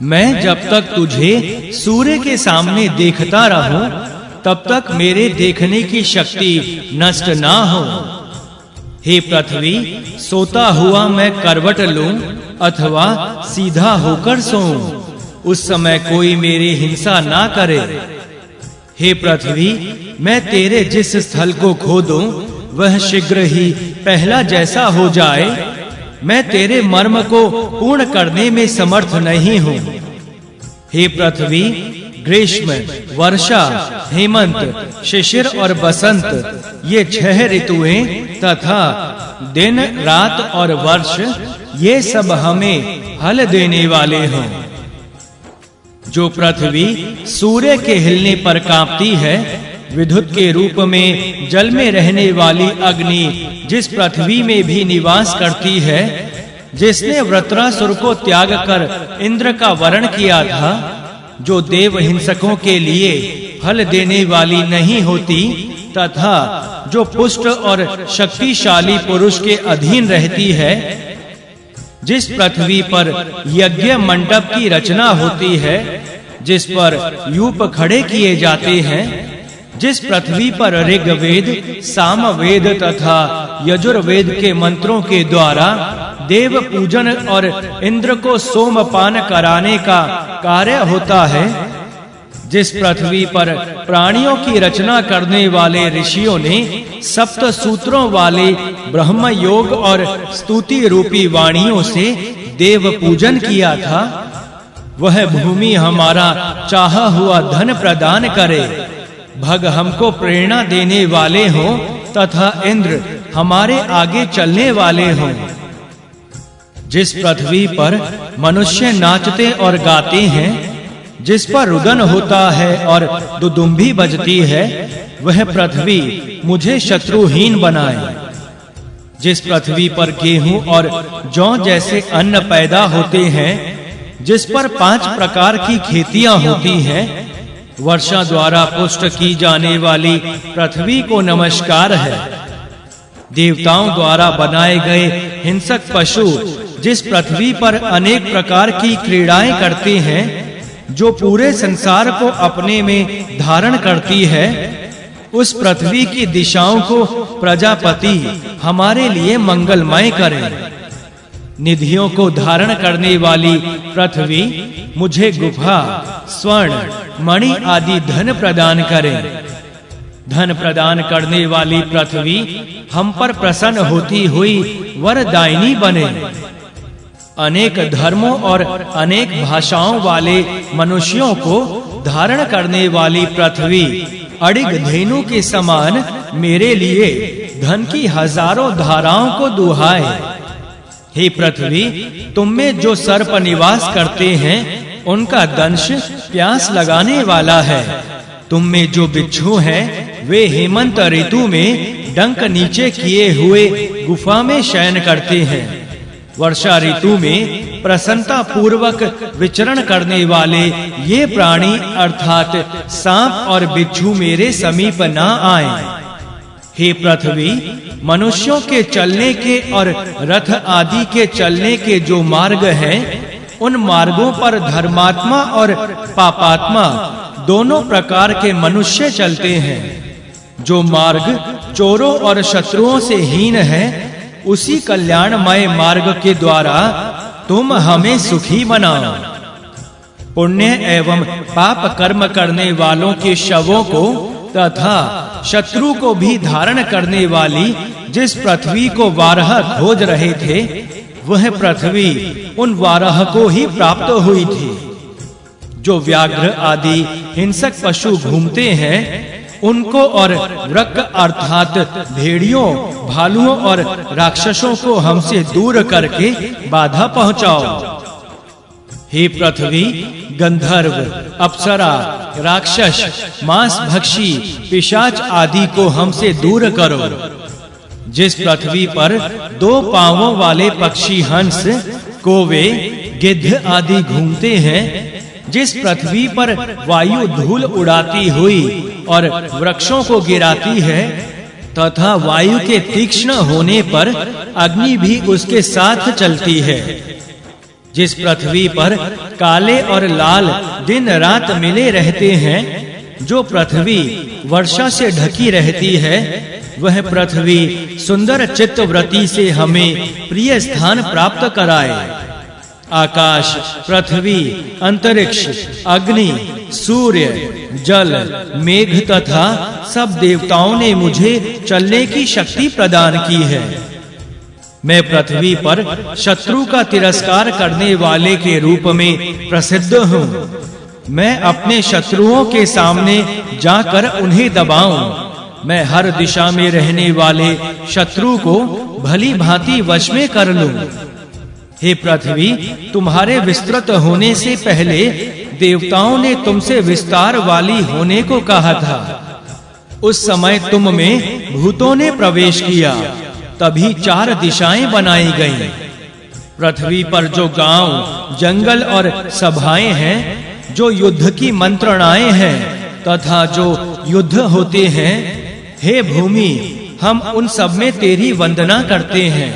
मैं जब तक तुझे सूर्य के सामने देखता रहूं तब तक मेरे देखने की शक्ति नष्ट ना हो। हे पृथ्वी, सोता हुआ मैं करवट लूं अथवा सीधा होकर सोऊं, उस समय कोई मेरी हिंसा ना करे। हे पृथ्वी, मैं तेरे जिस स्थल को खोदूं वह शीघ्र ही पहला जैसा हो जाए। मैं तेरे मर्म को पूर्ण करने में समर्थ नहीं हूं। हे पृथ्वी, ग्रीष्म, वर्षा, हेमंत, शिशिर और बसंत, ये 6 ऋतुएं तथा दिन, रात और वर्ष, ये सब हमें फल देने वाले हों। जो पृथ्वी सूर्य के हिलने पर कांपती है, विद्युत के रूप में जल में रहने वाली अग्नि जिस पृथ्वी में भी निवास करती है, जिसने वृत्रासुर को त्याग कर इंद्र का वरण किया था, जो देव हिंसकों के लिए फल देने वाली नहीं होती तथा जो पुष्ट और शक्तिशाली पुरुष के अधीन रहती है, जिस पृथ्वी पर यज्ञ मंडप की रचना होती है, जिस पर यूप खड़े किए जाते हैं, जिस पृथ्वी पर ऋग्वेद, सामवेद तथा यजुर्वेद के मंत्रों के द्वारा देव पूजन और इंद्र को सोमपान कराने का कार्य होता है, जिस पृथ्वी पर प्राणियों की रचना करने वाले ऋषियों ने 7 सूत्रों वाले ब्रह्म योग और स्तुति रूपी वाणियों से देव पूजन किया था, वह भूमि हमारा चाहा हुआ धन प्रदान करे, भग हमको प्रेरणा देने वाले हों तथा इंद्र हमारे आगे चलने वाले हों। जिस पृथ्वी पर मनुष्य नाचते और गाते हैं, जिस पर रुदन होता है और दुदुम्भी बजती है, वह पृथ्वी मुझे शत्रुहीन बनाए। जिस पृथ्वी पर गेहूं और जौ जैसे अन्न पैदा होते हैं, जिस पर 5 प्रकार की खेतियां होती हैं, वर्षा द्वारा पुष्ट की जाने वाली पृथ्वी को नमस्कार है। देवताओं द्वारा बनाए गए हिंसक पशु जिस पृथ्वी पर अनेक प्रकार की क्रीड़ाएं करते हैं, जो पूरे संसार को अपने में धारण करती है, उस पृथ्वी की दिशाओं को प्रजापति हमारे लिए मंगलमय करे। निधियों को धारण करने वाली पृथ्वी मुझे गुफा, स्वर्ण, मणि आदि धन प्रदान करे। धन प्रदान करने वाली पृथ्वी हम पर प्रसन्न होती हुई वरदायिनी बने। अनेक धर्मों और अनेक भाषाओं वाले मनुष्यों को धारण करने वाली पृथ्वी अडिग धेनु के समान मेरे लिए धन की हजारों धाराओं को दुहाए। हे पृथ्वी, तुम में जो सर्प निवास करते हैं, उनका दंश प्यास लगाने वाला है। तुम में जो बिच्छू हैं, वे हेमंत ऋतु में डंक नीचे किए हुए गुफा में शयन करते हैं। वर्षा ऋतु में प्रसन्नता पूर्वक विचरण करने वाले ये प्राणी अर्थात सांप और बिच्छू मेरे समीप ना आएं। हे पृथ्वी, मनुष्यों के चलने के और रथ आदि के चलने के जो मार्ग हैं, उन मार्गों पर धर्मात्मा और पापात्मा दोनों प्रकार के मनुष्य चलते हैं। जो मार्ग चोरों और शत्रुओं से हीन है, उसी कल्याणमय मार्ग के द्वारा तुम हमें सुखी बनाओ। पुण्य एवं पाप कर्म करने वालों के शवों को तथा शत्रु को भी धारण करने वाली जिस पृथ्वी को वाराह खोज रहे थे, वह पृथ्वी उन वाराह को ही प्राप्त हुई थी। जो व्याघ्र आदि हिंसक पशु घूमते हैं, उनको और वृक्क अर्थात भेड़ियों, भालुओं और राक्षसों को हमसे दूर करके बाधा पहुंचाओ। हे पृथ्वी, गंधर्व, अप्सरा, राक्षस, मांस भक्षी, पिशाच आदि को हमसे दूर करो। जिस पृथ्वी पर 2 पांवों वाले पक्षी हंस, कोवे, गिद्ध आदि घूमते हैं, जिस पृथ्वी पर वायु धूल उड़ाती हुई और वृक्षों को गिराती है तथा वायु के तीक्ष्ण होने पर अग्नि भी उसके साथ चलती है, जिस पृथ्वी पर काले और लाल दिन रात मिले रहते हैं, जो पृथ्वी वर्षा से ढकी रहती है, वह पृथ्वी सुंदर चित्तवृत्ति से हमें प्रिय स्थान प्राप्त कराए। आकाश, पृथ्वी, अंतरिक्ष, अग्नि, सूर्य, जल, मेघ तथा सब देवताओं ने मुझे चलने की शक्ति प्रदान की है। मैं पृथ्वी पर शत्रु का तिरस्कार करने वाले के रूप में प्रसिद्ध हूँ। मैं अपने शत्रुओं के सामने जाकर उन्हें दबाऊं। मैं हर दिशा में रहने वाले शत्रु को भली भांति वश में कर लूं। हे पृथ्वी, तुम्हारे विस्तृत होने से पहले देवताओं ने तुमसे विस्तार वाली होने को कहा था। उस समय तुम में भूतों ने प्रवेश किया, तभी 4 दिशाएं बनाई गईं। पृथ्वी पर जो गांव, जंगल और सभाएं हैं, जो युद्ध की मंत्रणाएं हैं तथा जो युद्ध होते हैं, हे भूमि, हम उन सब में तेरी वंदना करते हैं।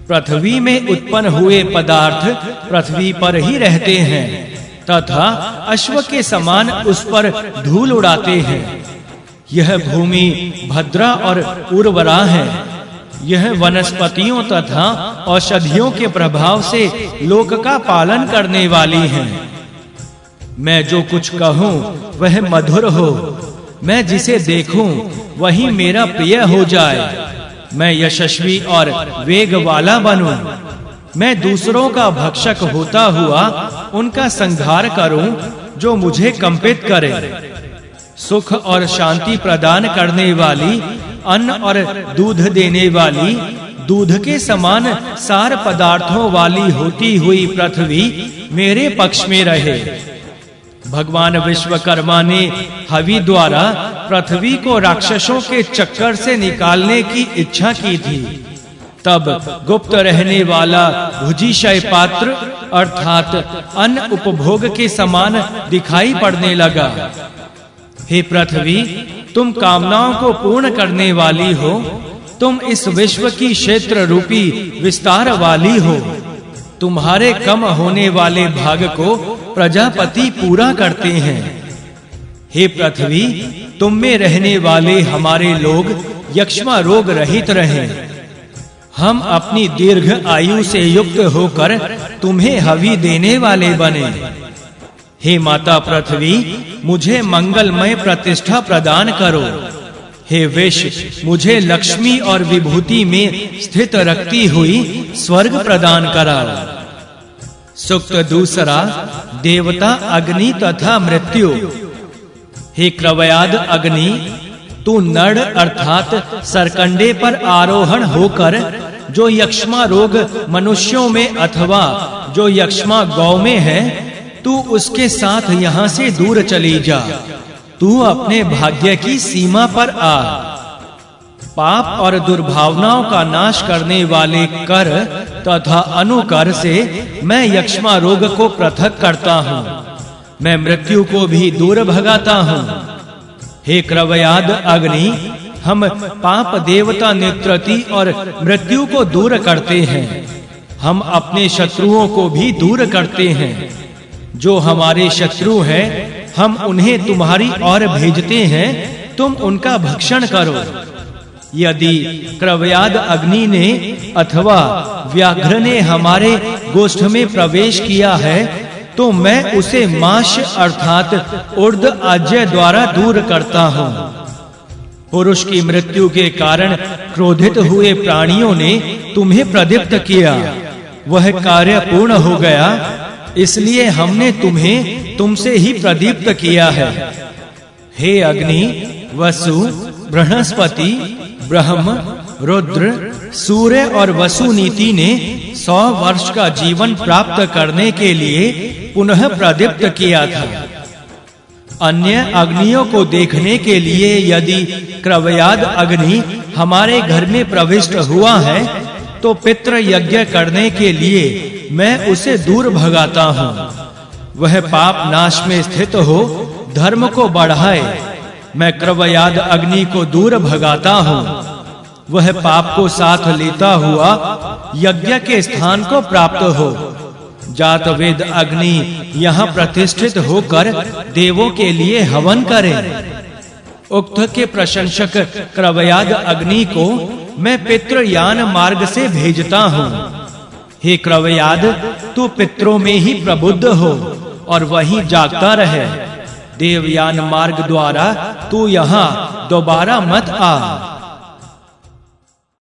पृथ्वी में उत्पन्न हुए पदार्थ पृथ्वी पर ही रहते हैं तथा अश्व के समान उस पर धूल उड़ाते हैं। यह भूमि भद्रा और उर्वरा है। यह वनस्पतियों तथा औषधियों के प्रभाव से लोक का पालन करने वाली है। मैं जो कुछ कहूँ वह मधुर हो। मैं जिसे देखूं वही मेरा प्रिय हो जाए। मैं यशस्वी और वेग वाला बनूं। मैं दूसरों का भक्षक होता हुआ उनका संहार करूं जो मुझे कंपित करे। सुख और शांति प्रदान करने वाली, अन्न और दूध देने वाली, दूध के समान सार पदार्थों वाली होती हुई पृथ्वी मेरे पक्ष में रहे। भगवान विश्वकर्मा ने हवि द्वारा पृथ्वी को राक्षसों के चक्कर से निकालने की इच्छा की थी। तब गुप्त रहने वाला भुजिशय पात्र अर्थात अन्न उपभोग के समान दिखाई पड़ने लगा। हे पृथ्वी, तुम कामनाओं को पूर्ण करने वाली हो। तुम इस विश्व की क्षेत्र रूपी विस्तार वाली हो। तुम्हारे कम होने वाले भाग को प्रजापति पूरा करते हैं। हे पृथ्वी, तुम में रहने वाले हमारे लोग यक्ष्मा रोग रहित रहें। हम अपनी दीर्घ आयु से युक्त होकर तुम्हें हवि देने वाले बने। हे माता पृथ्वी, मुझे मंगलमय प्रतिष्ठा प्रदान करो। हे विष, मुझे लक्ष्मी और विभूति में स्थित रखती हुई स्वर्ग प्रदान कराओ। सूक्त दूसरा, देवता, अग्नि तथा मृत्यु। हे क्रवयाद अग्नि, तू नड़ अर्थात सरकंडे पर आरोहण होकर जो यक्ष्मा रोग मनुष्यों में अथवा जो यक्ष्मा गौ में है, तू उसके साथ यहाँ से दूर चली जा। तू अपने भाग्य की सीमा पर आ। पाप और दुर्भावनाओं का नाश करने वाले कर तथा अनुकर से मैं यक्ष्मा रोग को पृथक करता हूँ। मैं मृत्यु को भी दूर भगाता हूँ। हे क्रवयाद अग्नि, हम पाप देवता नित्रति और मृत्यु को दूर करते हैं। हम अपने शत्रुओं को भी दूर करते हैं। जो हमारे शत्रु हैं, हम उन्हें तुम्हारी ओर भेजते हैं। तुम उनका भक्षण करो। यदि क्रवयाद अग्नि ने अथवा व्याघ्र ने हमारे गोष्ठ में प्रवेश किया है, तो मैं उसे माश अर्थात उर्द आज्य द्वारा दूर करता हूँ। पुरुष की मृत्यु के कारण क्रोधित हुए प्राणियों ने तुम्हें प्रदीप्त किया। वह कार्य पूर्ण हो गया, इसलिए हमने तुम्हें तुमसे ही प्रदीप्त किया है। हे अग्नि, वसु, बृहस्पति, ब्रह्म, रुद्र, सूर्य और वसुनीति ने 100 वर्ष का जीवन प्राप्त करने के लिए पुनः प्रदीप्त किया था। अन्य अग्नियों को देखने के लिए यदि क्रवयाद अग्नि हमारे घर में प्रविष्ट हुआ है, तो पितृ यज्ञ करने के लिए मैं उसे दूर भगाता हूँ। वह पाप नाश में स्थित हो, धर्म को बढ़ाए। मैं क्रवयाद अग्नि को दूर भगाता हूँ। वह पाप को साथ लेता हुआ यज्ञ के स्थान को प्राप्त हो। जातवेद अग्नि यहाँ प्रतिष्ठित होकर देवों के लिए हवन करे। उक्त के प्रशंसक क्रवयाद अग्नि को मैं पितृयान मार्ग से भेजता हूँ। हे क्रवयाद, तू पितरों में ही प्रबुद्ध हो और वहीं जागता रहे। देवयान मार्ग द्वारा तू यहाँ दोबारा मत आ।